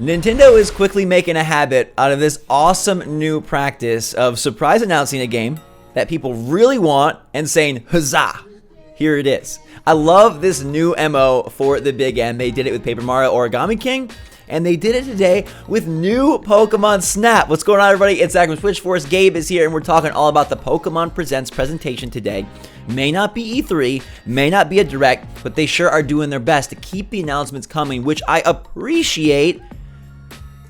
Nintendo is quickly making a habit out of this awesome new practice of surprise announcing a game that people really want and saying, huzzah, here it is. I love this new MO for the big N. They did it with Paper Mario Origami King, and they did it today with new Pokemon Snap. What's going on, everybody? It's Zach from SwitchForce. Gabe is here, and we're talking all about the Pokemon Presents presentation today. May not be E3, may not be a Direct, but they sure are doing their best to keep the announcements coming, which I appreciate.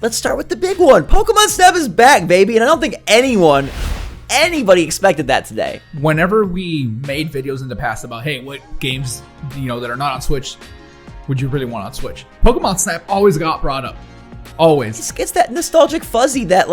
Let's start with the big one. Pokemon Snap is back, baby, and I don't think anybody expected that today. Whenever we made videos in the past about, hey, what games, that are not on Switch would you really want on Switch? Pokemon Snap always got brought up. Always. It's that nostalgic fuzzy that,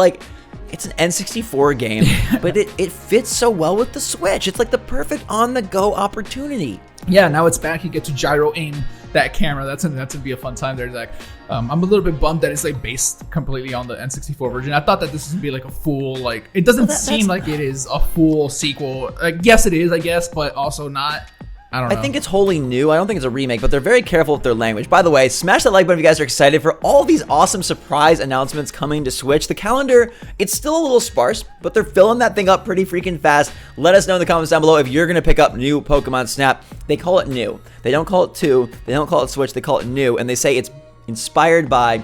it's an N64 game, but it fits so well with the Switch. It's like the perfect on-the-go opportunity. Yeah, now it's back. You get to gyro aim that camera. That's gonna be a fun time there, Zach. I'm a little bit bummed that it's based completely on the N64 version. I thought that this would be a full it doesn't seem like it is a full sequel. Yes, it is, I guess, but also not. I don't know. I think it's wholly new. I don't think it's a remake, but they're very careful with their language. By the way, smash that like button if you guys are excited for all these awesome surprise announcements coming to Switch. The calendar, it's still a little sparse, but they're filling that thing up pretty freaking fast. Let us know in the comments down below if you're going to pick up new Pokemon Snap. They call it new. They don't call it 2. They don't call it Switch. They call it new, and they say it's inspired by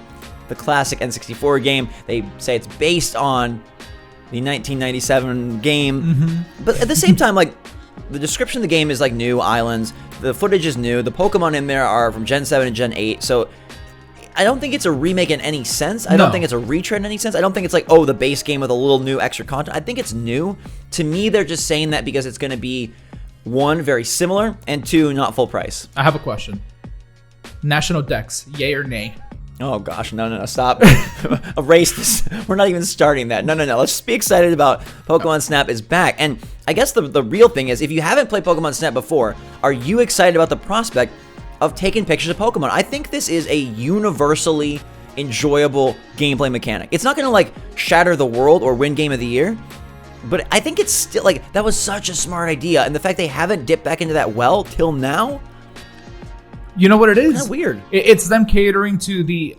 the classic N64 game. They say it's based on the 1997 game. Mm-hmm. But at the same time, the description of the game is new islands. The footage is new. The Pokemon in there are from Gen 7 and Gen 8. So I don't think it's a remake in any sense. I don't think it's a retread in any sense. I don't think it's the base game with a little new extra content. I think it's new. To me, they're just saying that because it's going to be, 1, very similar, and 2, not full price. I have a question. National Dex, yay or nay? Oh gosh, no, stop. Erase this. We're not even starting that. No. Let's just be excited about Pokemon Snap is back. And I guess the real thing is, if you haven't played Pokemon Snap before, are you excited about the prospect of taking pictures of Pokemon? I think this is a universally enjoyable gameplay mechanic. It's not going to shatter the world or win Game of the Year, but I think it's still that was such a smart idea. And the fact they haven't dipped back into that well till now, you know what it is? Kind of weird. It's them catering to the,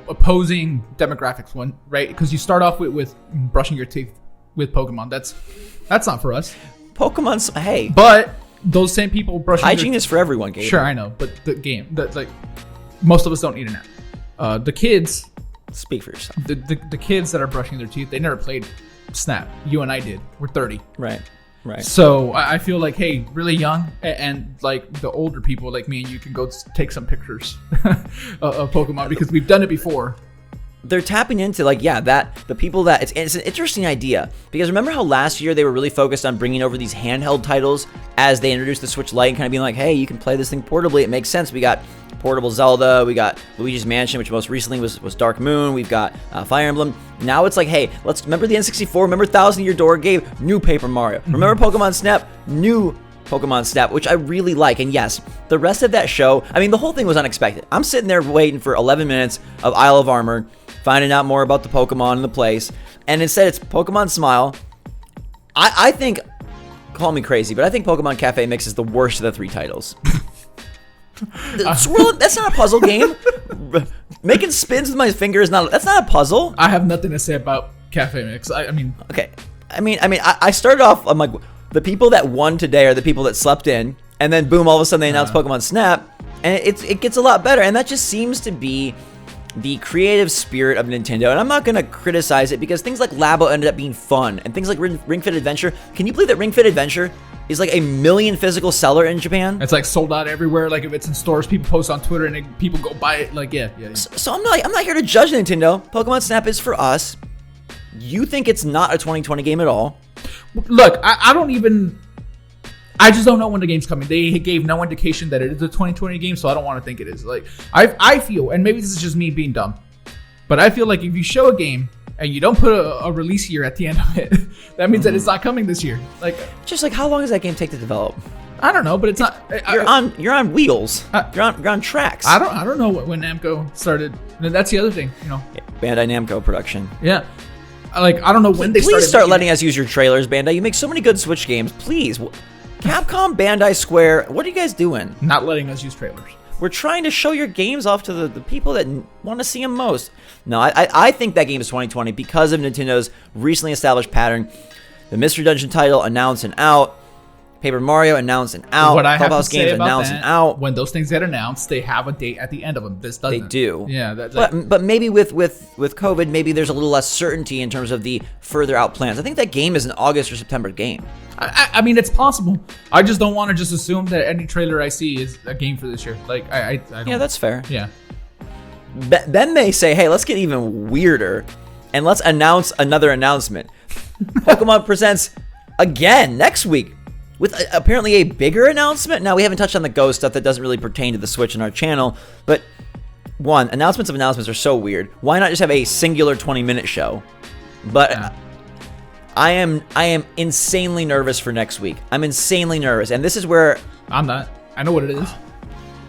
opposing demographics one, right? Because you start off with brushing your teeth with Pokemon. That's not for us. Pokemon's, hey. But those same people brushing hygiene is for everyone, Gabe. Sure, I know. But the game, most of us don't need a nap. The kids. Speak for yourself. The kids that are brushing their teeth, they never played Snap. You and I did. We're 30. Right. So I feel hey, really young and the older people like me and you can go take some pictures of Pokemon because we've done it before. They're tapping into the people that it's an interesting idea, because remember how last year they were really focused on bringing over these handheld titles as they introduced the Switch Lite and kind of being hey, you can play this thing portably. It makes sense. We got portable Zelda, we got Luigi's Mansion, which most recently was Dark Moon, we've got Fire Emblem. Now it's hey, let's remember the N64, remember Thousand Year Door Game, new Paper Mario. Remember Pokemon Snap, new Pokemon Snap, which I really like. And yes, the rest of that show, the whole thing was unexpected. I'm sitting there waiting for 11 minutes of Isle of Armor, finding out more about the Pokemon in the place, and instead it's Pokemon Smile. I think, call me crazy, but I think Pokemon Cafe Mix is the worst of the 3 titles. That's not a puzzle game. Making spins with my finger that's not a puzzle. I have nothing to say about Cafe Mix. Okay. I started off, I'm the people that won today are the people that slept in, and then boom, all of a sudden they announced Pokemon Snap, and it gets a lot better, and that just seems to be the creative spirit of Nintendo. And I'm not going to criticize it because things like Labo ended up being fun, and things like Ring Fit Adventure. Can you believe that Ring Fit Adventure is a 1 million physical seller in Japan? It's sold out everywhere. If it's in stores, people post on Twitter and people go buy it. Yeah. So I'm not here to judge Nintendo. Pokemon Snap is for us. You think it's not a 2020 game at all? Look, I just don't know when the game's coming. They gave no indication that it is a 2020 game, so I don't want to think it is. I feel, and maybe this is just me being dumb, but I feel if you show a game and you don't put a release year at the end of it, that means that it's not coming this year. Just how long does that game take to develop? I don't know, but it's not. You're on wheels. You're on tracks. I don't know when Namco started. That's the other thing, Yeah, Bandai Namco production. Yeah. I don't know when they started. Please start letting us use your trailers, Bandai. You make so many good Switch games. Please. Capcom, Bandai, Square, what are you guys doing? Not letting us use trailers. we're trying to show your games off to the people that want to see them most. No, I think that game is 2020 because of Nintendo's recently established pattern. The Mystery Dungeon title announced and out. Paper Mario announced and out. What I have to Clubhouse say games about announced that, and out. when those things get announced, they have a date at the end of them. This doesn't. They do. Yeah. That's but maybe with COVID, maybe there's a little less certainty in terms of the further out plans. I think that game is an August or September game. I mean, it's possible. I just don't want to just assume that any trailer I see is a game for this year. Like, I don't, Yeah, that's fair. Yeah. Then they say, hey, let's get even weirder and let's announce another announcement. Pokemon presents again next week with apparently a bigger announcement. Now, we haven't touched on the Ghost stuff that doesn't really pertain to the Switch in our channel, but one, announcements of announcements are so weird. Why not just have a singular 20-minute show? But Yeah. I am insanely nervous for next week. I'm insanely nervous, and this is where I'm not. I know what it is.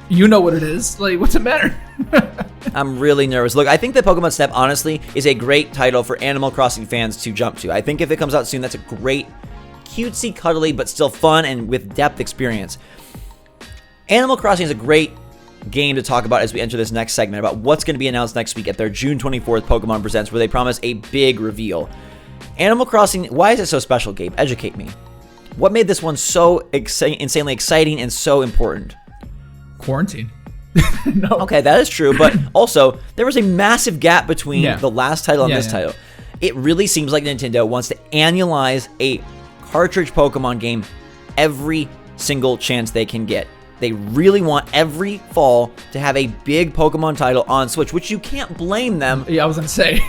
You know what it is. Like, what's the matter? I'm really nervous. Look, I think that Pokemon Snap, honestly, is a great title for Animal Crossing fans to jump to. I think if it comes out soon, that's a great, cutesy, cuddly, but still fun and with depth experience. Animal Crossing is a great game to talk about as we enter this next segment about what's going to be announced next week at their June 24th Pokemon Presents, where they promise a big reveal. Animal Crossing, why is it so special, Gabe? Educate me. What made this one so insanely exciting and so important? Quarantine. No. Okay, that is true, but also, there was a massive gap between the last title and this title. It really seems like Nintendo wants to annualize a cartridge Pokemon game every single chance they can get. They really want every fall to have a big Pokemon title on Switch, which you can't blame them. Yeah, I was gonna say.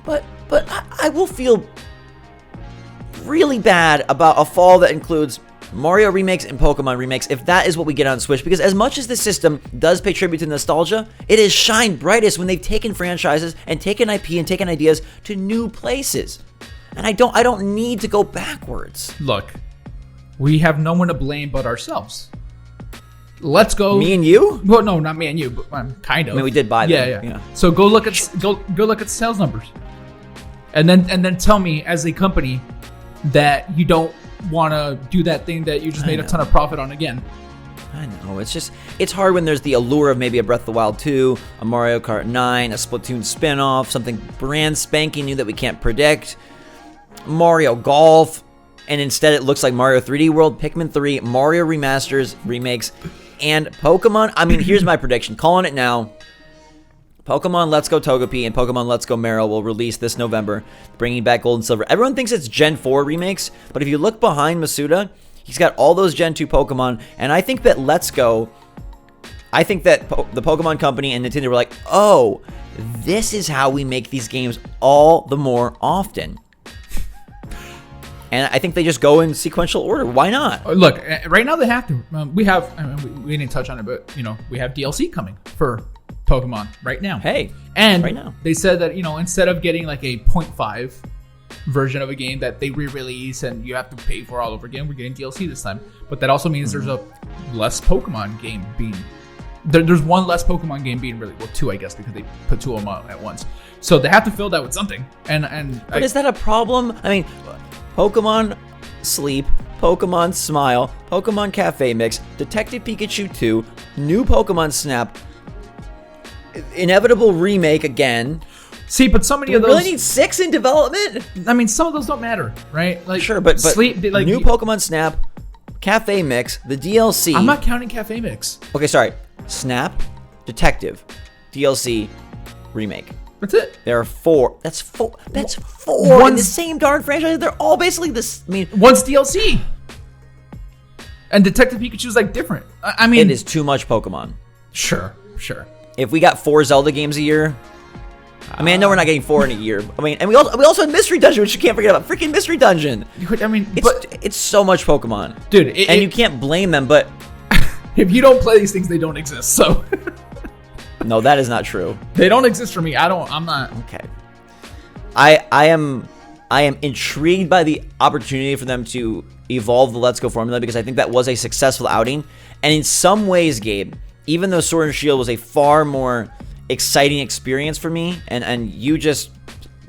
But I will feel really bad about a fall that includes Mario remakes and Pokemon remakes if that is what we get on Switch, because as much as the system does pay tribute to nostalgia, it has shined brightest when they've taken franchises and taken IP and taken ideas to new places. And I don't need to go backwards. Look, we have no one to blame but ourselves. Let's go. Me and you? Well, no, not me and you, but kind of. I mean, we did buy them. Yeah. So go look at the sales numbers, and then tell me as a company that you don't want to do that thing that you just made a ton of profit on again. I know. It's hard when there's the allure of maybe a Breath of the Wild 2, a Mario Kart 9, a Splatoon spin-off, something brand spanking new that we can't predict, Mario Golf, and instead it looks like Mario 3D World, Pikmin 3, Mario remasters, remakes, and Pokemon. I mean, here's my prediction. Calling it now. Pokemon Let's Go Togepi and Pokemon Let's Go Meryl will release this November, bringing back Gold and Silver. Everyone thinks it's Gen 4 remakes, but if you look behind Masuda, he's got all those Gen 2 Pokemon, and I think that the Pokemon Company and Nintendo were like, oh, this is how we make these games all the more often. And I think they just go in sequential order. Why not? Look, right now they have to. We didn't touch on it, but we have DLC coming for Pokemon right now. Hey, and right now they said that instead of getting like a 0.5 version of a game that they re-release and you have to pay for all over again, we're getting DLC this time. But that also means there's a less Pokemon game being. There's one less Pokemon game being released. Well, two, I guess, because they put two of them out at once. So they have to fill that with something. But is that a problem? I mean, Pokemon Sleep, Pokemon Smile, Pokemon Cafe Mix, Detective Pikachu 2, new Pokemon Snap, inevitable remake again. See, but so many Do of we those really need 6 in development? I mean, some of those don't matter, right? Like sure, but Sleep, like new Pokemon Snap, Cafe Mix, the DLC. I'm not counting Cafe Mix. Okay, sorry. Snap, Detective, DLC, remake. That's it. There are 4. That's 4. That's 4 in the same darn franchise. They're all basically this. I mean, one's DLC, and Detective Pikachu's like different. I mean, it is too much Pokemon. Sure. If we got 4 Zelda games a year, I mean, I know we're not getting 4 in a year. I mean, and we also had Mystery Dungeon, which you can't forget about. Freaking Mystery Dungeon. I mean, it's so much Pokemon, dude, and you can't blame them. But if you don't play these things, they don't exist. So. No, that is not true. They don't exist for me. I'm not. Okay. I am intrigued by the opportunity for them to evolve the Let's Go formula, because I think that was a successful outing. And in some ways, Gabe, even though Sword and Shield was a far more exciting experience for me, and you just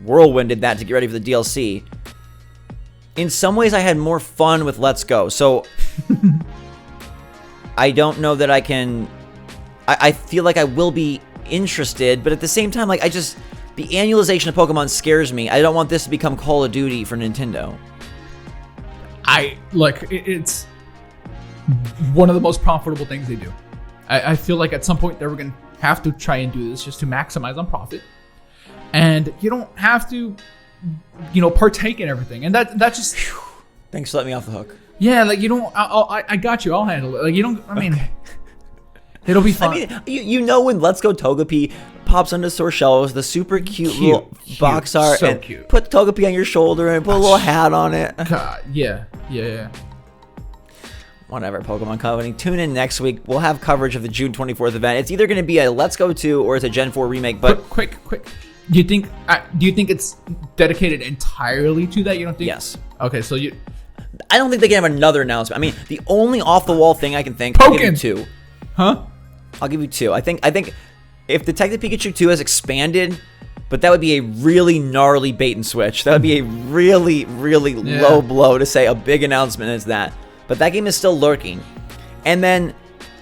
whirlwinded that to get ready for the DLC, in some ways I had more fun with Let's Go. So I don't know that I can. I feel like I will be interested, but at the same time, like the annualization of Pokemon scares me. I don't want this to become Call of Duty for Nintendo. It's one of the most profitable things they do. I feel like at some point they were going to have to try and do this just to maximize on profit. And you don't have to, partake in everything. And that's just... Thanks for letting me off the hook. Yeah, like, you don't... I got you. I'll handle it. Like, you don't... I mean... Okay. It'll be fun. I mean, when Let's Go Togepi pops onto store shelves, the super cute little box art, so and cute. Put Togepi on your shoulder and put a little hat on it. God, yeah. Whatever, Pokemon Company. Tune in next week. We'll have coverage of the June 24th event. It's either going to be a Let's Go 2 or it's a Gen 4 remake. But quick. Do you think it's dedicated entirely to that? You don't think? Yes. Okay, so I don't think they can have another announcement. I mean, the only off-the-wall thing I can think. I'll give you 2. Huh? I'll give you 2. I think if Detective Pikachu 2 has expanded, but that would be a really gnarly bait and switch. That would be a really, really low blow to say a big announcement is that. But that game is still lurking. And then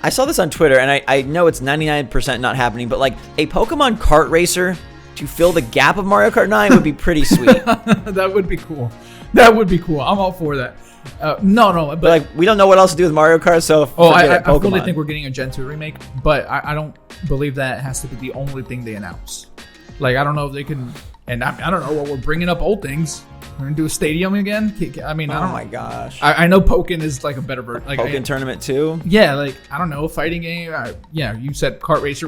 I saw this on Twitter, and I know it's 99% not happening, but like a Pokemon kart racer to fill the gap of Mario Kart 9 would be pretty sweet. That would be cool. I'm all for that. No, but like we don't know what else to do with Mario Kart, so I fully think we're getting a Gen 2 remake, but I don't believe that has to be the only thing they announce. Like, I don't know if they can, and I don't know what we're bringing up old things. We're gonna do a stadium again. I mean, I don't know. My gosh. I know Pokken is like a better version. Like Pokken Tournament 2? Yeah, like, I don't know, fighting game. You said kart racer.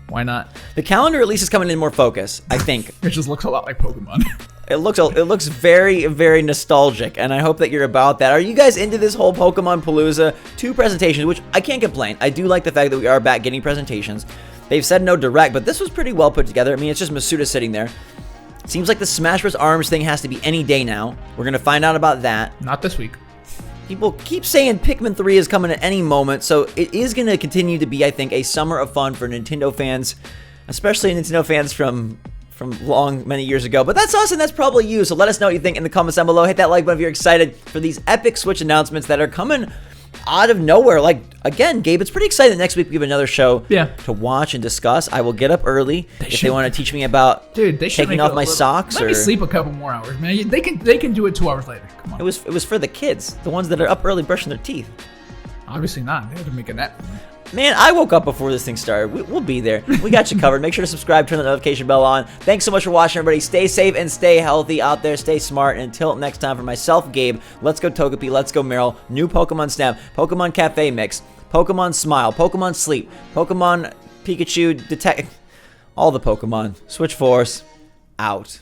Why not? The calendar at least is coming in more focus, I think. It just looks a lot like Pokemon. It looks very, very nostalgic, and I hope that you're about that. Are you guys into this whole Pokemon Palooza? 2 presentations, which I can't complain. I do like the fact that we are back getting presentations. They've said no direct, but this was pretty well put together. I mean, it's just Masuda sitting there. Seems like the Smash Bros. Arms thing has to be any day now. We're going to find out about that. Not this week. People keep saying Pikmin 3 is coming at any moment, so it is going to continue to be, I think, a summer of fun for Nintendo fans, especially Nintendo fans from many years ago. But that's us, and that's probably you, so let us know what you think in the comments down below. Hit that like button if you're excited for these epic Switch announcements that are coming out of nowhere. Like, again, Gabe, it's pretty exciting that next week we have another show to watch and discuss. I will get up early if they want to teach me about taking off my socks. Let me sleep a couple more hours, man. They can do it 2 hours later. Come on. It was for the kids, the ones that are up early brushing their teeth. Obviously not. They had to make a nap. Man, I woke up before this thing started. We'll be there. We got you covered. Make sure to subscribe, turn the notification bell on. Thanks so much for watching, everybody. Stay safe and stay healthy out there. Stay smart. And until next time, for myself, Gabe, Let's Go Togepi, Let's Go Meryl, new Pokemon Snap, Pokemon Cafe Mix, Pokemon Smile, Pokemon Sleep, Pokemon Pikachu Detect, all the Pokemon. SwitchForce, out.